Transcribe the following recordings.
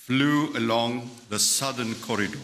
flew along the southern corridor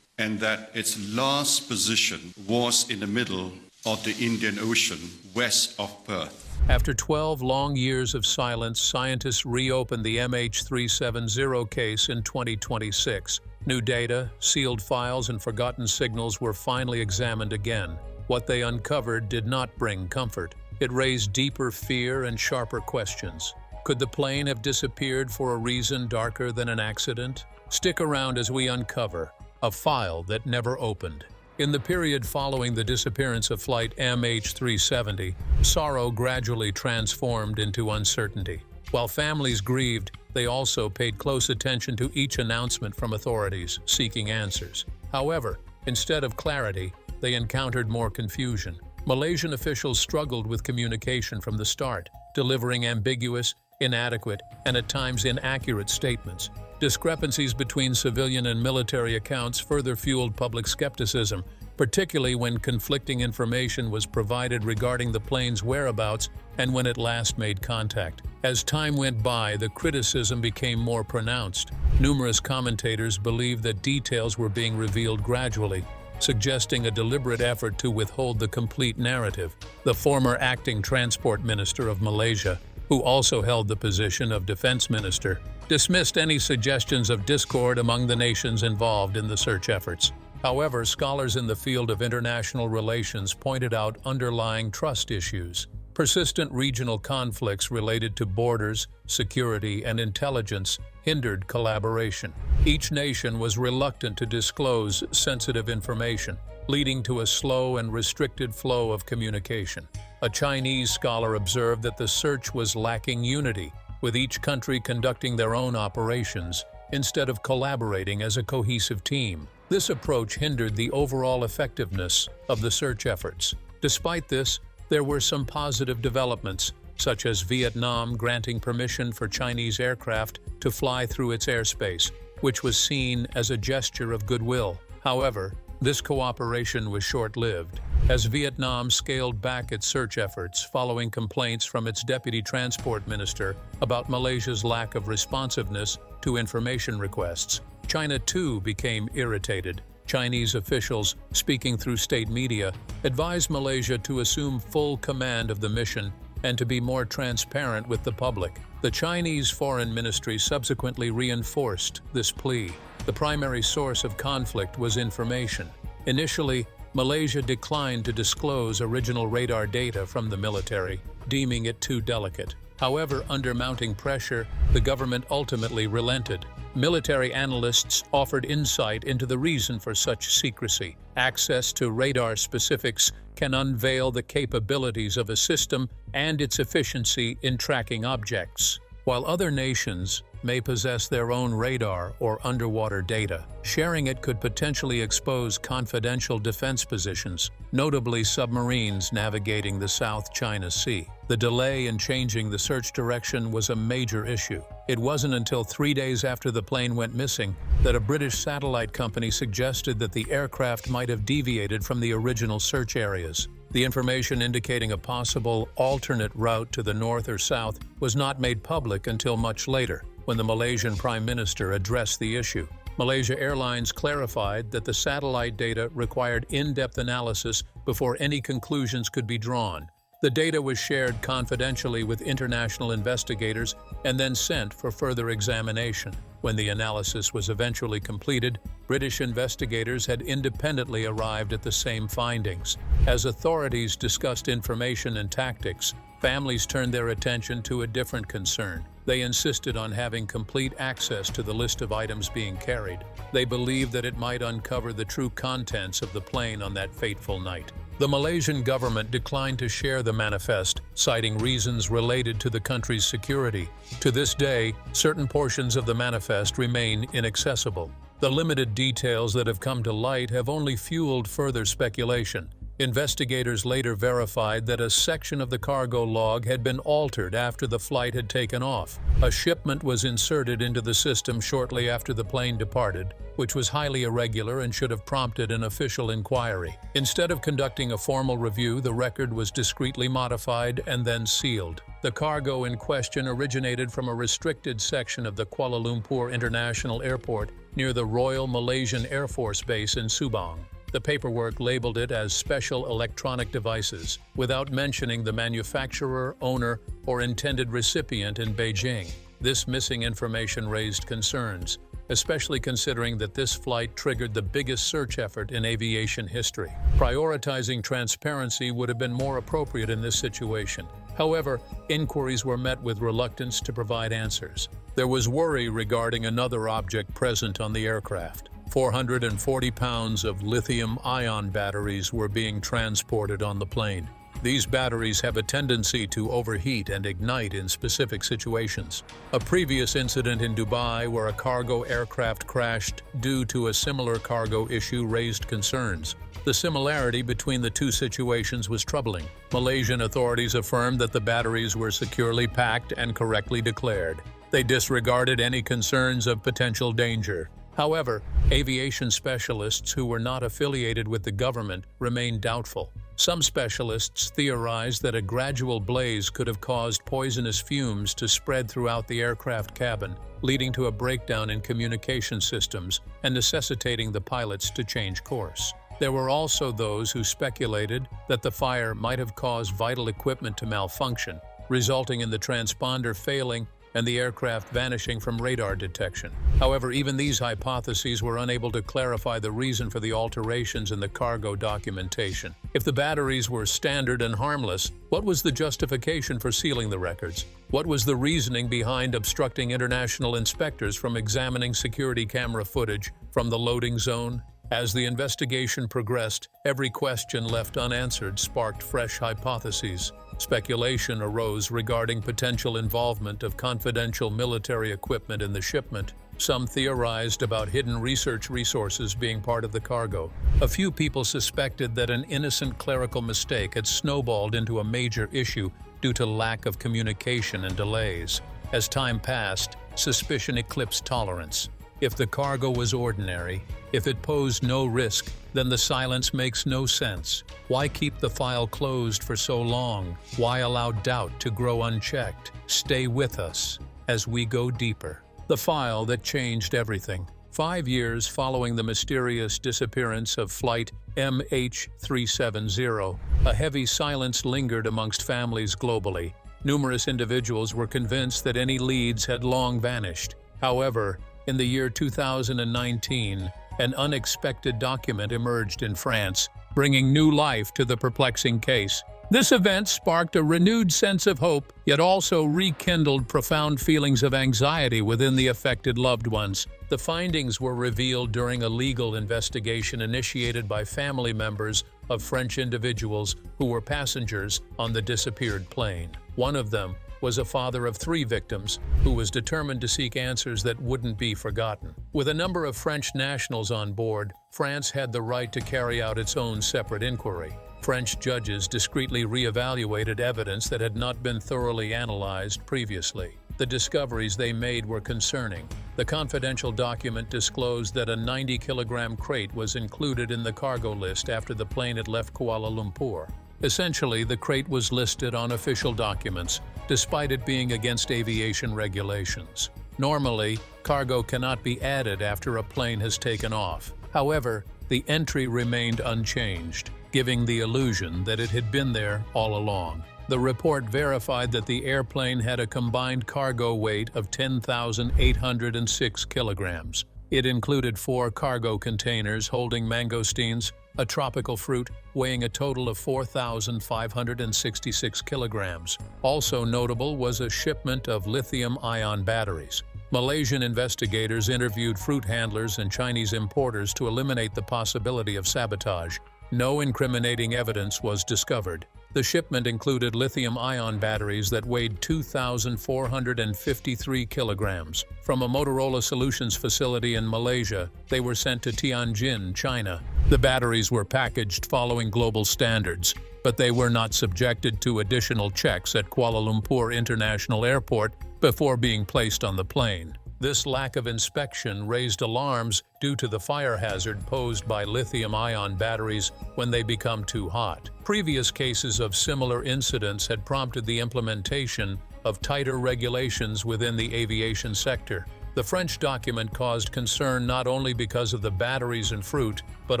and that its last position was in the middle of the Indian Ocean, west of Perth. After 12 long years of silence, scientists reopened the MH370 case in 2026. New data, sealed files, and forgotten signals were finally examined again. What they uncovered did not bring comfort. It raised deeper fear and sharper questions. Could the plane have disappeared for a reason darker than an accident? Stick around as we uncover a file that never opened. In the period following the disappearance of Flight MH370, sorrow gradually transformed into uncertainty. While families grieved, they also paid close attention to each announcement from authorities seeking answers. However, instead of clarity, they encountered more confusion. Malaysian officials struggled with communication from the start, delivering ambiguous, inadequate, and at times inaccurate statements. Discrepancies between civilian and military accounts further fueled public skepticism, particularly when conflicting information was provided regarding the plane's whereabouts and when it last made contact. As time went by, the criticism became more pronounced. Numerous commentators believed that details were being revealed gradually, suggesting a deliberate effort to withhold the complete narrative. The former acting transport minister of Malaysia, who also held the position of defense minister, dismissed any suggestions of discord among the nations involved in the search efforts. However, scholars in the field of international relations pointed out underlying trust issues. Persistent regional conflicts related to borders, security, and intelligence hindered collaboration. Each nation was reluctant to disclose sensitive information, leading to a slow and restricted flow of communication. A Chinese scholar observed that the search was lacking unity, with each country conducting their own operations instead of collaborating as a cohesive team. This approach hindered the overall effectiveness of the search efforts. Despite this, there were some positive developments, such as Vietnam granting permission for Chinese aircraft to fly through its airspace, which was seen as a gesture of goodwill. However, this cooperation was short-lived, as Vietnam scaled back its search efforts following complaints from its deputy transport minister about Malaysia's lack of responsiveness to information requests. China, too, became irritated. Chinese officials, speaking through state media, advised Malaysia to assume full command of the mission and to be more transparent with the public. The Chinese Foreign Ministry subsequently reinforced this plea. The primary source of conflict was information. Initially, Malaysia declined to disclose original radar data from the military, deeming it too delicate. However, under mounting pressure, the government ultimately relented. Military analysts offered insight into the reason for such secrecy. Access to radar specifics can unveil the capabilities of a system and its efficiency in tracking objects. While other nations may possess their own radar or underwater data, sharing it could potentially expose confidential defense positions, notably submarines navigating the South China Sea. The delay in changing the search direction was a major issue. It wasn't until 3 days after the plane went missing that a British satellite company suggested that the aircraft might have deviated from the original search areas. The information indicating a possible alternate route to the north or south was not made public until much later, when the Malaysian Prime Minister addressed the issue. Malaysia Airlines clarified that the satellite data required in-depth analysis before any conclusions could be drawn. The data was shared confidentially with international investigators and then sent for further examination. When the analysis was eventually completed, British investigators had independently arrived at the same findings. As authorities discussed information and tactics, families turned their attention to a different concern. They insisted on having complete access to the list of items being carried. They believed that it might uncover the true contents of the plane on that fateful night. The Malaysian government declined to share the manifest, citing reasons related to the country's security. To this day, certain portions of the manifest remain inaccessible. The limited details that have come to light have only fueled further speculation, Investigators later verified that a section of the cargo log had been altered after the flight had taken off. A shipment was inserted into the system shortly after the plane departed, which was highly irregular and should have prompted an official inquiry. Instead of conducting a formal review, the record was discreetly modified and then sealed. The cargo in question originated from a restricted section of the Kuala Lumpur International Airport near the Royal Malaysian Air Force Base in Subang. The paperwork labeled it as special electronic devices, without mentioning the manufacturer, owner, or intended recipient in Beijing. This missing information raised concerns, especially considering that this flight triggered the biggest search effort in aviation history. Prioritizing transparency would have been more appropriate in this situation. However, inquiries were met with reluctance to provide answers. There was worry regarding another object present on the aircraft. 440 pounds of lithium-ion batteries were being transported on the plane. These batteries have a tendency to overheat and ignite in specific situations. A previous incident in Dubai where a cargo aircraft crashed due to a similar cargo issue raised concerns. The similarity between the two situations was troubling. Malaysian authorities affirmed that the batteries were securely packed and correctly declared. They disregarded any concerns of potential danger. However, aviation specialists who were not affiliated with the government remained doubtful. Some specialists theorized that a gradual blaze could have caused poisonous fumes to spread throughout the aircraft cabin, leading to a breakdown in communication systems and necessitating the pilots to change course. There were also those who speculated that the fire might have caused vital equipment to malfunction, resulting in the transponder failing and the aircraft vanishing from radar detection. However, even these hypotheses were unable to clarify the reason for the alterations in the cargo documentation. If the batteries were standard and harmless, what was the justification for sealing the records? What was the reasoning behind obstructing international inspectors from examining security camera footage from the loading zone? As the investigation progressed, every question left unanswered sparked fresh hypotheses. Speculation arose regarding potential involvement of confidential military equipment in the shipment. Some theorized about hidden research resources being part of the cargo. A few people suspected that an innocent clerical mistake had snowballed into a major issue due to lack of communication and delays. As time passed, suspicion eclipsed tolerance. If the cargo was ordinary, if it posed no risk, then the silence makes no sense. Why keep the file closed for so long? Why allow doubt to grow unchecked? Stay with us as we go deeper. The file that changed everything. 5 years following the mysterious disappearance of Flight MH370, a heavy silence lingered amongst families globally. Numerous individuals were convinced that any leads had long vanished. However, in the year 2019, an unexpected document emerged in France, bringing new life to the perplexing case. This event sparked a renewed sense of hope, yet also rekindled profound feelings of anxiety within the affected loved ones. The findings were revealed during a legal investigation initiated by family members of French individuals who were passengers on the disappeared plane. One of them was a father of 3 victims who was determined to seek answers that wouldn't be forgotten. With a number of French nationals on board, France had the right to carry out its own separate inquiry. French judges discreetly re-evaluated evidence that had not been thoroughly analyzed previously. The discoveries they made were concerning. The confidential document disclosed that a 90-kilogram crate was included in the cargo list after the plane had left Kuala Lumpur. Essentially, the crate was listed on official documents, despite it being against aviation regulations. Normally, cargo cannot be added after a plane has taken off. However, the entry remained unchanged, giving the illusion that it had been there all along. The report verified that the airplane had a combined cargo weight of 10,806 kilograms. It included 4 cargo containers holding mangosteens, a tropical fruit weighing a total of 4,566 kilograms. Also notable was a shipment of lithium-ion batteries. Malaysian investigators interviewed fruit handlers and Chinese importers to eliminate the possibility of sabotage. No incriminating evidence was discovered. The shipment included lithium-ion batteries that weighed 2,453 kilograms. From a Motorola Solutions facility in Malaysia, they were sent to Tianjin, China. The batteries were packaged following global standards, but they were not subjected to additional checks at Kuala Lumpur International Airport before being placed on the plane. This lack of inspection raised alarms due to the fire hazard posed by lithium-ion batteries when they become too hot. Previous cases of similar incidents had prompted the implementation of tighter regulations within the aviation sector. The French document caused concern not only because of the batteries and fruit, but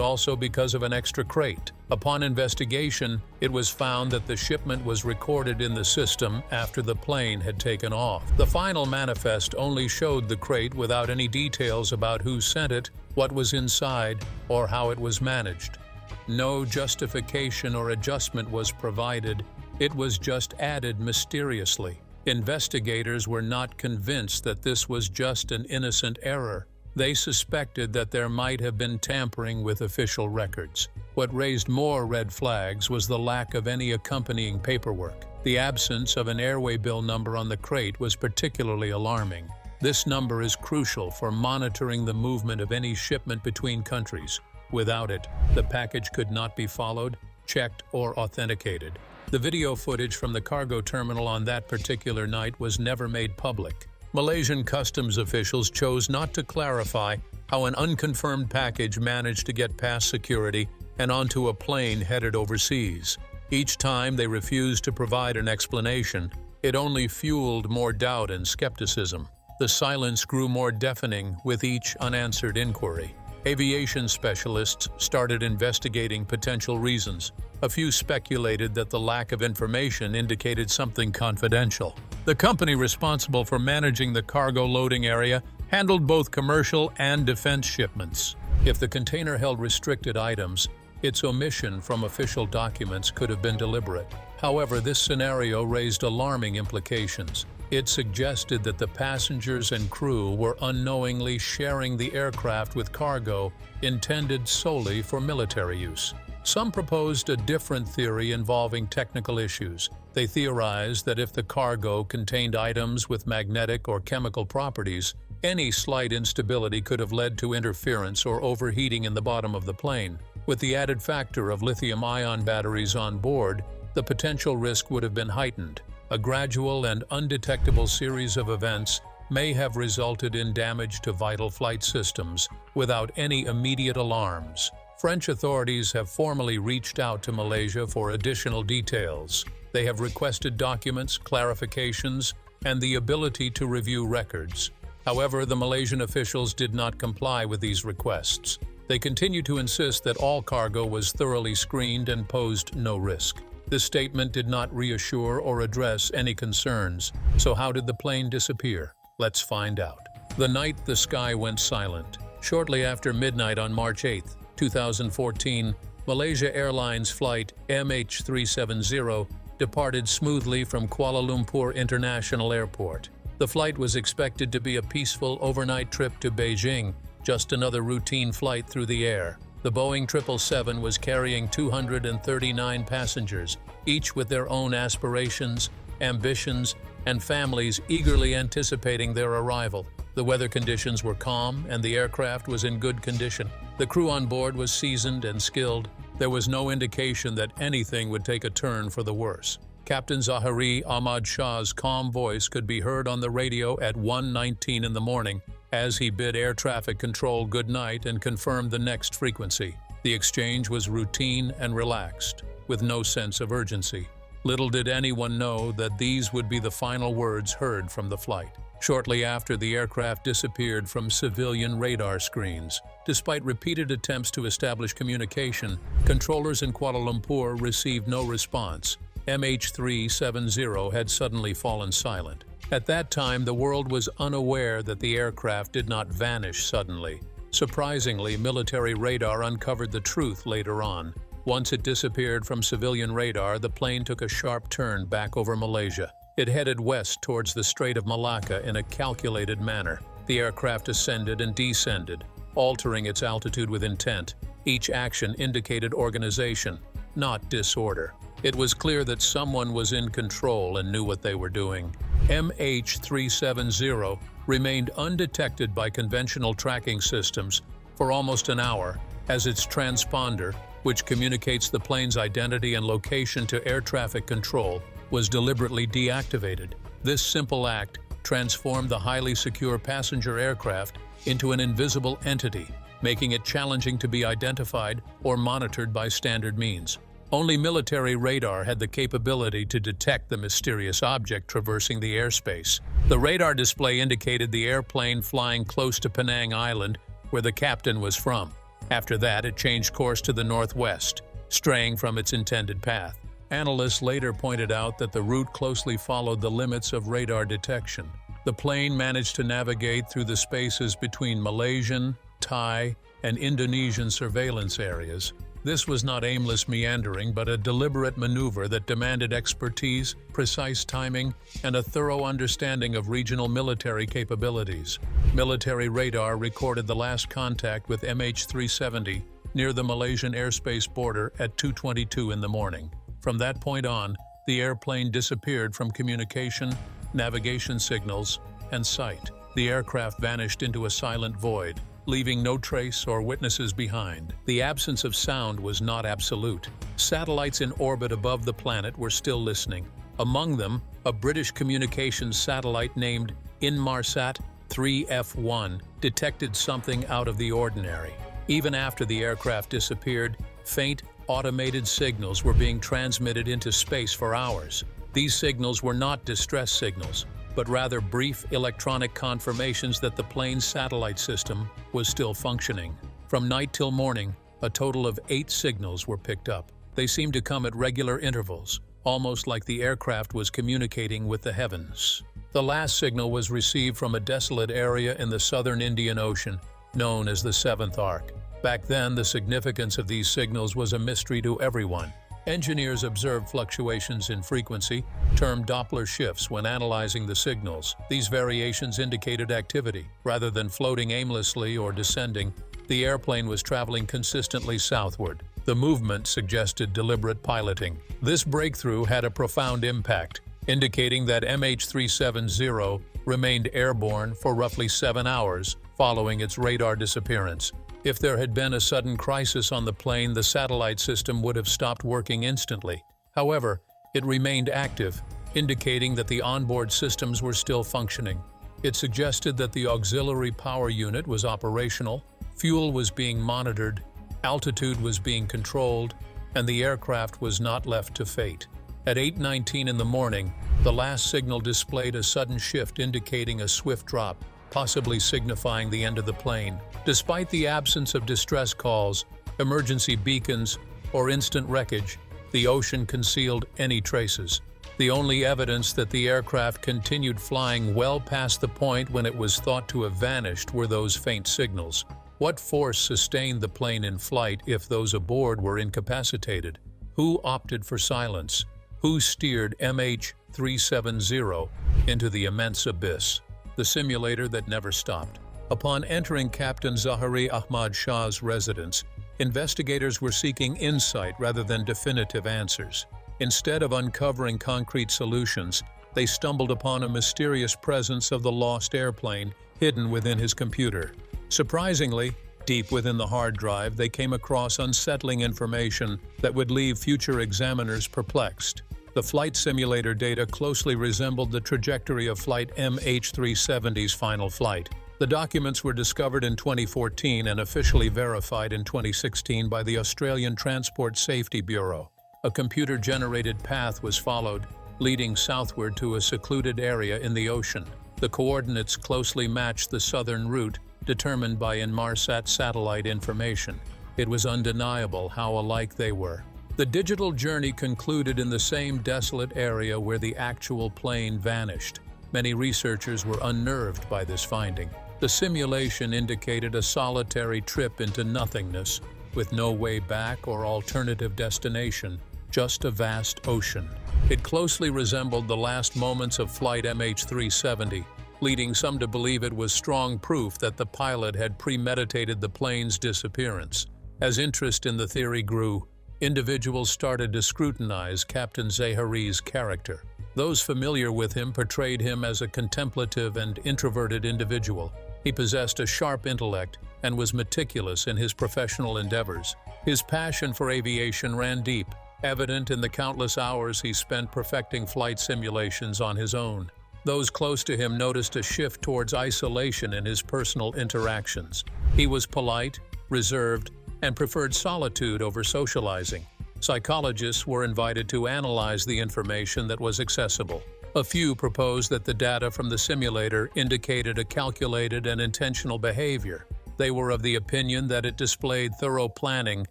also because of an extra crate. Upon investigation, it was found that the shipment was recorded in the system after the plane had taken off. The final manifest only showed the crate without any details about who sent it, what was inside, or how it was managed. No justification or adjustment was provided. It was just added mysteriously. Investigators were not convinced that this was just an innocent error. They suspected that there might have been tampering with official records. What raised more red flags was the lack of any accompanying paperwork. The absence of an airway bill number on the crate was particularly alarming. This number is crucial for monitoring the movement of any shipment between countries. Without it, the package could not be followed, checked, or authenticated. The video footage from the cargo terminal on that particular night was never made public. Malaysian customs officials chose not to clarify how an unconfirmed package managed to get past security and onto a plane headed overseas. Each time they refused to provide an explanation, it only fueled more doubt and skepticism. The silence grew more deafening with each unanswered inquiry. Aviation specialists started investigating potential reasons. A few speculated that the lack of information indicated something confidential. The company responsible for managing the cargo loading area handled both commercial and defense shipments. If the container held restricted items, its omission from official documents could have been deliberate. However, this scenario raised alarming implications. It suggested that the passengers and crew were unknowingly sharing the aircraft with cargo intended solely for military use. Some proposed a different theory involving technical issues. They theorized that if the cargo contained items with magnetic or chemical properties, any slight instability could have led to interference or overheating in the bottom of the plane. With the added factor of lithium-ion batteries on board, the potential risk would have been heightened. A gradual and undetectable series of events may have resulted in damage to vital flight systems without any immediate alarms. French authorities have formally reached out to Malaysia for additional details. They have requested documents, clarifications, and the ability to review records. However, the Malaysian officials did not comply with these requests. They continue to insist that all cargo was thoroughly screened and posed no risk. This statement did not reassure or address any concerns. So how did the plane disappear? Let's find out. The night the sky went silent. Shortly after midnight on March 8, 2014, Malaysia Airlines Flight MH370 departed smoothly from Kuala Lumpur International Airport. The flight was expected to be a peaceful overnight trip to Beijing, just another routine flight through the air. The Boeing 777 was carrying 239 passengers, each with their own aspirations, ambitions, and families eagerly anticipating their arrival. The weather conditions were calm and the aircraft was in good condition. The crew on board was seasoned and skilled. There was no indication that anything would take a turn for the worse. Captain Zahari Ahmad Shah's calm voice could be heard on the radio at 1:19 in the morning as he bid air traffic control good night and confirmed the next frequency. The exchange was routine and relaxed, with no sense of urgency. Little did anyone know that these would be the final words heard from the flight. Shortly after, the aircraft disappeared from civilian radar screens. Despite repeated attempts to establish communication, controllers in Kuala Lumpur received no response. MH370 had suddenly fallen silent. At that time, the world was unaware that the aircraft did not vanish suddenly. Surprisingly, military radar uncovered the truth later on. Once it disappeared from civilian radar, the plane took a sharp turn back over Malaysia. It headed west towards the Strait of Malacca in a calculated manner. The aircraft ascended and descended, altering its altitude with intent. Each action indicated organization, not disorder. It was clear that someone was in control and knew what they were doing. MH370 remained undetected by conventional tracking systems for almost an hour as its transponder, which communicates the plane's identity and location to air traffic control, was deliberately deactivated. This simple act transformed the highly secure passenger aircraft into an invisible entity, making it challenging to be identified or monitored by standard means. Only military radar had the capability to detect the mysterious object traversing the airspace. The radar display indicated the airplane flying close to Penang Island, where the captain was from. After that, it changed course to the northwest, straying from its intended path. Analysts later pointed out that the route closely followed the limits of radar detection. The plane managed to navigate through the spaces between Malaysian, Thai, and Indonesian surveillance areas. This was not aimless meandering, but a deliberate maneuver that demanded expertise, precise timing, and a thorough understanding of regional military capabilities. Military radar recorded the last contact with MH370 near the Malaysian airspace border at 2:22 in the morning. From that point on, the airplane disappeared from communication, navigation signals, and sight. The aircraft vanished into a silent void, leaving no trace or witnesses behind. The absence of sound was not absolute. Satellites in orbit above the planet were still listening. Among them, a British communications satellite named Inmarsat 3F1 detected something out of the ordinary. Even after the aircraft disappeared, faint, automated signals were being transmitted into space for hours. These signals were not distress signals, but rather brief electronic confirmations that the plane's satellite system was still functioning. From night till morning, a total of 8 signals were picked up. They seemed to come at regular intervals, almost like the aircraft was communicating with the heavens. The last signal was received from a desolate area in the southern Indian Ocean, known as the Seventh Arc. Back then, the significance of these signals was a mystery to everyone. Engineers observed fluctuations in frequency, termed Doppler shifts, when analyzing the signals. These variations indicated activity. Rather than floating aimlessly or descending, the airplane was traveling consistently southward. The movement suggested deliberate piloting. This breakthrough had a profound impact, indicating that MH370 remained airborne for roughly 7 hours following its radar disappearance. If there had been a sudden crisis on the plane, the satellite system would have stopped working instantly. However, it remained active, indicating that the onboard systems were still functioning. It suggested that the auxiliary power unit was operational, fuel was being monitored, altitude was being controlled, and the aircraft was not left to fate. At 8:19 in the morning, the last signal displayed a sudden shift indicating a swift drop, possibly signifying the end of the plane. Despite the absence of distress calls, emergency beacons, or instant wreckage, the ocean concealed any traces. The only evidence that the aircraft continued flying well past the point when it was thought to have vanished were those faint signals. What force sustained the plane in flight if those aboard were incapacitated? Who opted for silence? Who steered MH370 into the immense abyss? The simulator that never stopped. Upon entering Captain Zahari Ahmad Shah's residence, investigators were seeking insight rather than definitive answers. Instead of uncovering concrete solutions, they stumbled upon a mysterious presence of the lost airplane hidden within his computer. Surprisingly, deep within the hard drive, they came across unsettling information that would leave future examiners perplexed. The flight simulator data closely resembled the trajectory of flight MH370's final flight. The documents were discovered in 2014 and officially verified in 2016 by the Australian Transport Safety Bureau. A computer-generated path was followed, leading southward to a secluded area in the ocean. The coordinates closely matched the southern route determined by Inmarsat satellite information. It was undeniable how alike they were. The digital journey concluded in the same desolate area where the actual plane vanished. Many researchers were unnerved by this finding. The simulation indicated a solitary trip into nothingness, with no way back or alternative destination, just a vast ocean. It closely resembled the last moments of flight MH370, leading some to believe it was strong proof that the pilot had premeditated the plane's disappearance. As interest in the theory grew, individuals started to scrutinize Captain Zahari's character. Those familiar with him portrayed him as a contemplative and introverted individual. He possessed a sharp intellect and was meticulous in his professional endeavors. His passion for aviation ran deep, evident in the countless hours he spent perfecting flight simulations on his own. Those close to him noticed a shift towards isolation in his personal interactions. He was polite, reserved, and preferred solitude over socializing. Psychologists were invited to analyze the information that was accessible. A few proposed that the data from the simulator indicated a calculated and intentional behavior. They were of the opinion that it displayed thorough planning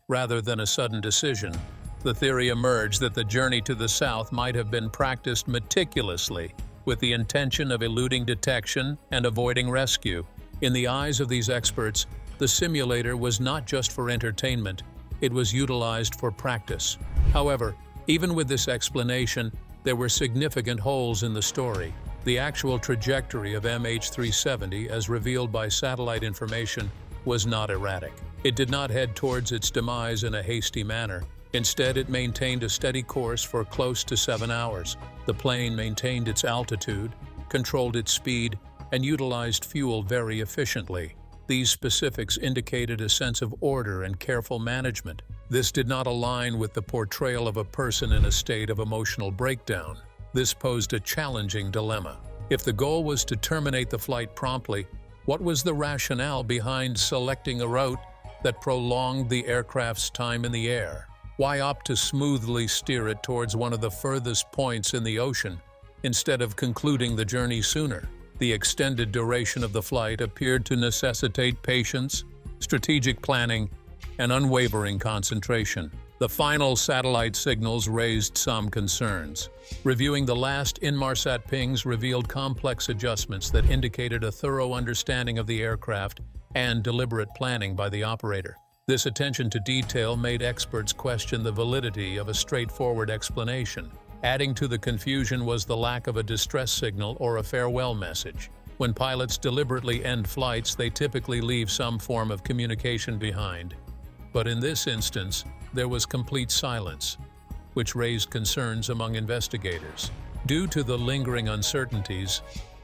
rather than a sudden decision. The theory emerged that the journey to the south might have been practiced meticulously, with the intention of eluding detection and avoiding rescue. In the eyes of these experts, the simulator was not just for entertainment, it was utilized for practice. However, even with this explanation, there were significant holes in the story. The actual trajectory of MH370, as revealed by satellite information, was not erratic. It did not head towards its demise in a hasty manner. Instead, it maintained a steady course for close to 7 hours. The plane maintained its altitude, controlled its speed, and utilized fuel very efficiently. These specifics indicated a sense of order and careful management. This did not align with the portrayal of a person in a state of emotional breakdown. This posed a challenging dilemma. If the goal was to terminate the flight promptly, what was the rationale behind selecting a route that prolonged the aircraft's time in the air? Why opt to smoothly steer it towards one of the furthest points in the ocean, instead of concluding the journey sooner? The extended duration of the flight appeared to necessitate patience, strategic planning, and unwavering concentration. The final satellite signals raised some concerns. Reviewing the last Inmarsat pings revealed complex adjustments that indicated a thorough understanding of the aircraft and deliberate planning by the operator. This attention to detail made experts question the validity of a straightforward explanation. Adding to the confusion was the lack of a distress signal or a farewell message. When pilots deliberately end flights, they typically leave some form of communication behind. But in this instance, there was complete silence, which raised concerns among investigators. Due to the lingering uncertainties,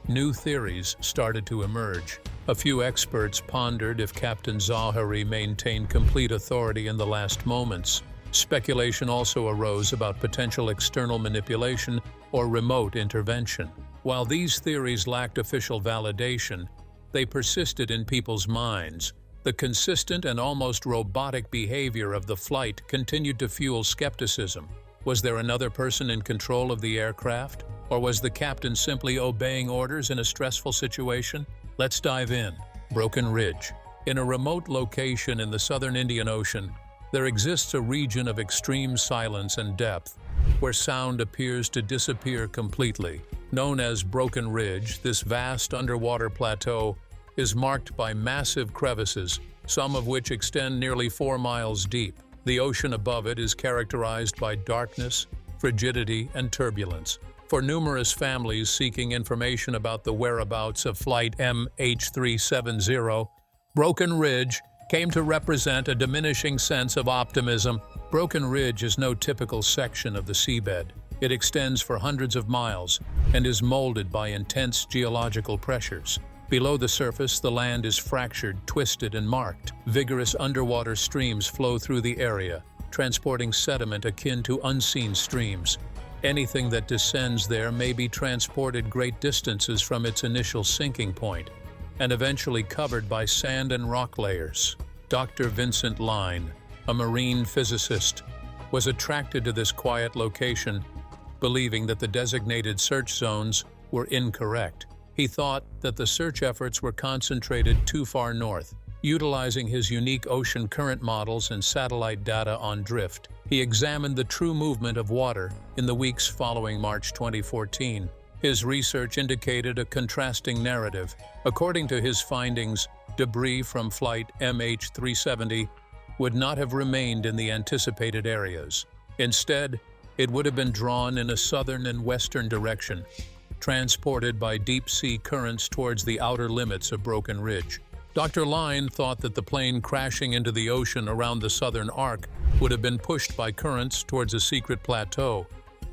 new theories started to emerge. A few experts pondered if Captain Zahari maintained complete authority in the last moments. Speculation also arose about potential external manipulation or remote intervention. While these theories lacked official validation, they persisted in people's minds. The consistent and almost robotic behavior of the flight continued to fuel skepticism. Was there another person in control of the aircraft? Or was the captain simply obeying orders in a stressful situation? Let's dive in. Broken Ridge. In a remote location in the southern Indian Ocean, there exists a region of extreme silence and depth, where sound appears to disappear completely. Known as Broken Ridge, this vast underwater plateau is marked by massive crevices, some of which extend nearly 4 miles deep. The ocean above it is characterized by darkness, frigidity, and turbulence. For numerous families seeking information about the whereabouts of Flight MH370, Broken Ridge came to represent a diminishing sense of optimism. Broken Ridge is no typical section of the seabed. It extends for hundreds of miles and is molded by intense geological pressures. Below the surface, the land is fractured, twisted, and marked. Vigorous underwater streams flow through the area, transporting sediment akin to unseen streams. Anything that descends there may be transported great distances from its initial sinking point and eventually covered by sand and rock layers. Dr. Vincent Line, a marine physicist, was attracted to this quiet location, believing that the designated search zones were incorrect. He thought that the search efforts were concentrated too far north. Utilizing his unique ocean current models and satellite data on drift, he examined the true movement of water in the weeks following March 2014. His research indicated a contrasting narrative. According to his findings, debris from Flight MH370 would not have remained in the anticipated areas. Instead, it would have been drawn in a southern and western direction, transported by deep-sea currents towards the outer limits of Broken Ridge. Dr. Line thought that the plane crashing into the ocean around the southern arc would have been pushed by currents towards a secret plateau,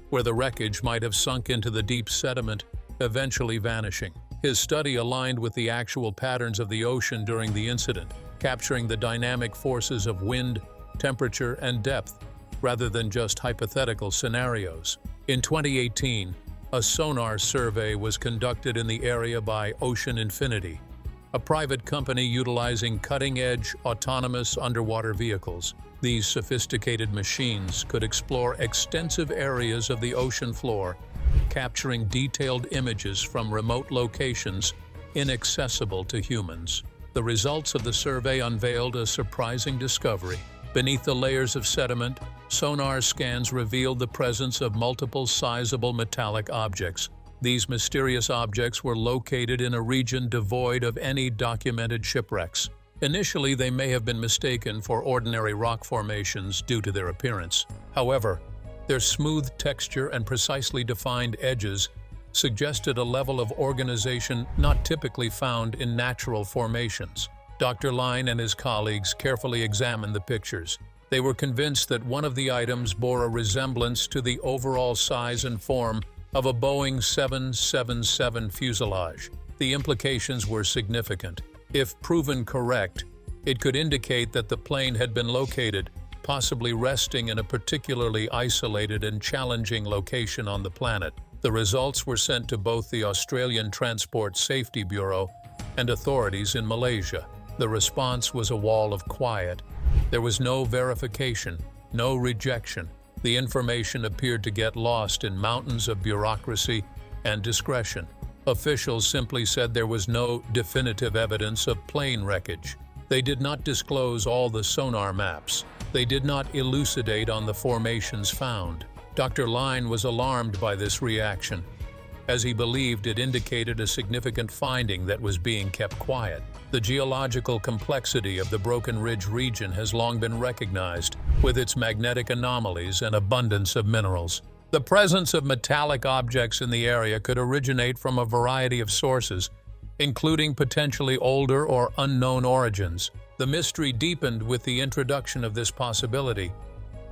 where the wreckage might have sunk into the deep sediment, eventually vanishing. His study aligned with the actual patterns of the ocean during the incident. capturing the dynamic forces of wind, temperature, and depth, rather than just hypothetical scenarios. In 2018, a sonar survey was conducted in the area by Ocean Infinity, a private company utilizing cutting-edge autonomous underwater vehicles. These sophisticated machines could explore extensive areas of the ocean floor, capturing detailed images from remote locations inaccessible to humans. The results of the survey unveiled a surprising discovery. Beneath the layers of sediment, sonar scans revealed the presence of multiple sizable metallic objects. These mysterious objects were located in a region devoid of any documented shipwrecks. Initially, they may have been mistaken for ordinary rock formations due to their appearance. However, their smooth texture and precisely defined edges suggested a level of organization not typically found in natural formations. Dr. Line and his colleagues carefully examined the pictures. They were convinced that one of the items bore a resemblance to the overall size and form of a Boeing 777 fuselage. The implications were significant. If proven correct, it could indicate that the plane had been located, possibly resting in a particularly isolated and challenging location on the planet. The results were sent to both the Australian Transport Safety Bureau and authorities in Malaysia. The response was a wall of quiet. There was no verification, no rejection. The information appeared to get lost in mountains of bureaucracy and discretion. Officials simply said there was no definitive evidence of plane wreckage. They did not disclose all the sonar maps. They did not elucidate on the formations found. Dr. Line was alarmed by this reaction, as he believed it indicated a significant finding that was being kept quiet. The geological complexity of the Broken Ridge region has long been recognized, with its magnetic anomalies and abundance of minerals. The presence of metallic objects in the area could originate from a variety of sources, including potentially older or unknown origins. The mystery deepened with the introduction of this possibility.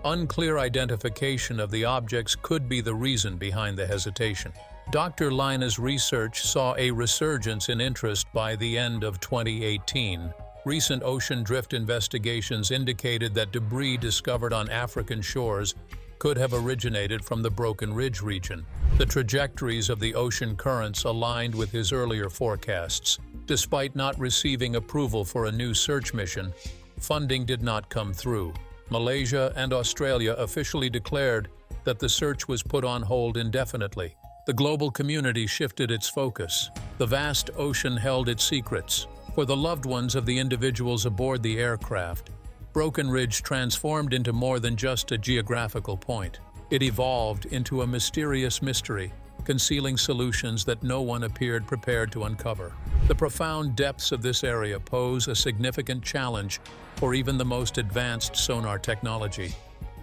Unclear identification of the objects could be the reason behind the hesitation. Dr. Line's research saw a resurgence in interest by the end of 2018. Recent ocean drift investigations indicated that debris discovered on African shores could have originated from the Broken Ridge region. The trajectories of the ocean currents aligned with his earlier forecasts. Despite not receiving approval for a new search mission, funding did not come through. Malaysia and Australia officially declared that the search was put on hold indefinitely. The global community shifted its focus. The vast ocean held its secrets. For the loved ones of the individuals aboard the aircraft, Broken Ridge transformed into more than just a geographical point. It evolved into a mysterious mystery, concealing solutions that no one appeared prepared to uncover. The profound depths of this area pose a significant challenge for even the most advanced sonar technology.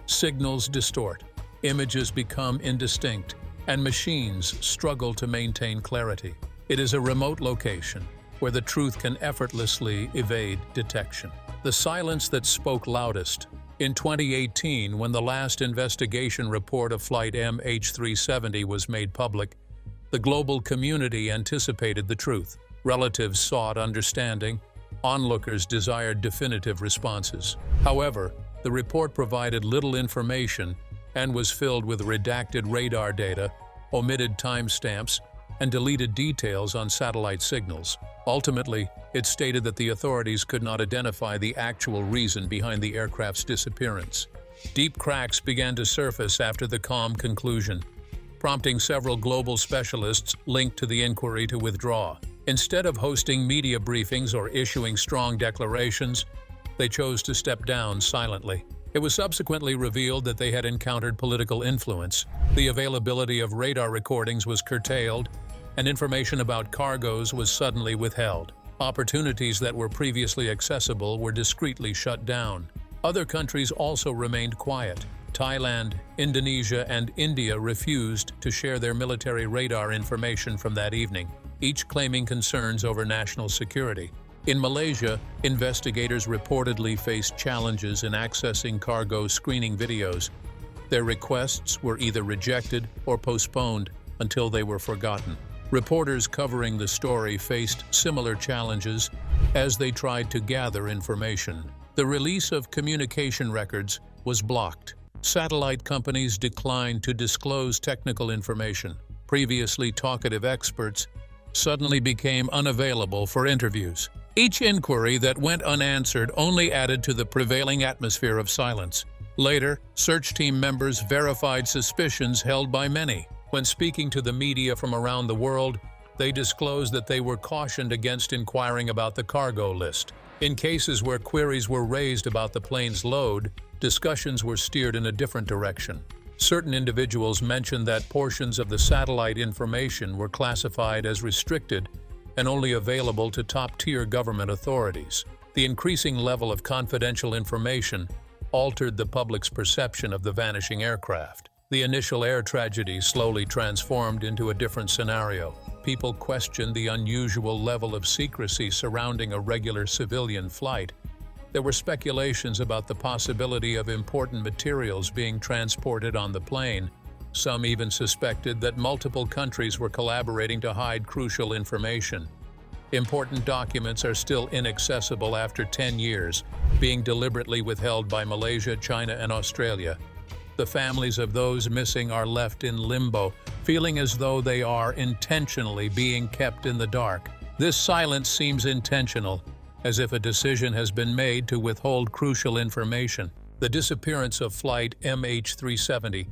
Signals distort, images become indistinct, and machines struggle to maintain clarity. It is a remote location where the truth can effortlessly evade detection. The silence that spoke loudest. In 2018, when the last investigation report of Flight MH370 was made public, the global community anticipated the truth. Relatives sought understanding. Onlookers desired definitive responses. However, the report provided little information and was filled with redacted radar data, omitted timestamps, and deleted details on satellite signals. Ultimately, it stated that the authorities could not identify the actual reason behind the aircraft's disappearance. Deep cracks began to surface after the calm conclusion, prompting several global specialists linked to the inquiry to withdraw. Instead of hosting media briefings or issuing strong declarations, they chose to step down silently. It was subsequently revealed that they had encountered political influence. The availability of radar recordings was curtailed, and information about cargoes was suddenly withheld. Opportunities that were previously accessible were discreetly shut down. Other countries also remained quiet. Thailand, Indonesia, and India refused to share their military radar information from that evening, each claiming concerns over national security. In Malaysia, investigators reportedly faced challenges in accessing cargo screening videos. Their requests were either rejected or postponed until they were forgotten. Reporters covering the story faced similar challenges, as they tried to gather information. The release of communication records was blocked. Satellite companies declined to disclose technical information. Previously talkative experts suddenly became unavailable for interviews. Each inquiry that went unanswered only added to the prevailing atmosphere of silence. Later, search team members verified suspicions held by many. When speaking to the media from around the world, they disclosed that they were cautioned against inquiring about the cargo list. In cases where queries were raised about the plane's load, discussions were steered in a different direction. Certain individuals mentioned that portions of the satellite information were classified as restricted and only available to top-tier government authorities. The increasing level of confidential information altered the public's perception of the vanishing aircraft. The initial air tragedy slowly transformed into a different scenario. People questioned the unusual level of secrecy surrounding a regular civilian flight. There were speculations about the possibility of important materials being transported on the plane. Some even suspected that multiple countries were collaborating to hide crucial information. Important documents are still inaccessible after 10 years, being deliberately withheld by Malaysia, China, and Australia. The families of those missing are left in limbo, feeling as though they are intentionally being kept in the dark. This silence seems intentional, as if a decision has been made to withhold crucial information. The disappearance of Flight MH370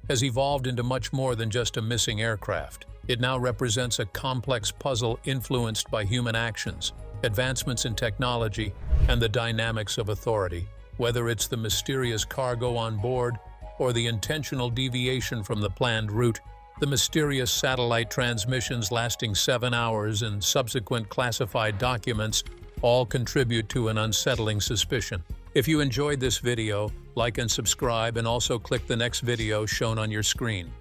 has evolved into much more than just a missing aircraft. It now represents a complex puzzle influenced by human actions, advancements in technology, and the dynamics of authority. Whether it's the mysterious cargo on board or the intentional deviation from the planned route, the mysterious satellite transmissions lasting 7 hours and subsequent classified documents all contribute to an unsettling suspicion. If you enjoyed this video, like and subscribe, and also click the next video shown on your screen.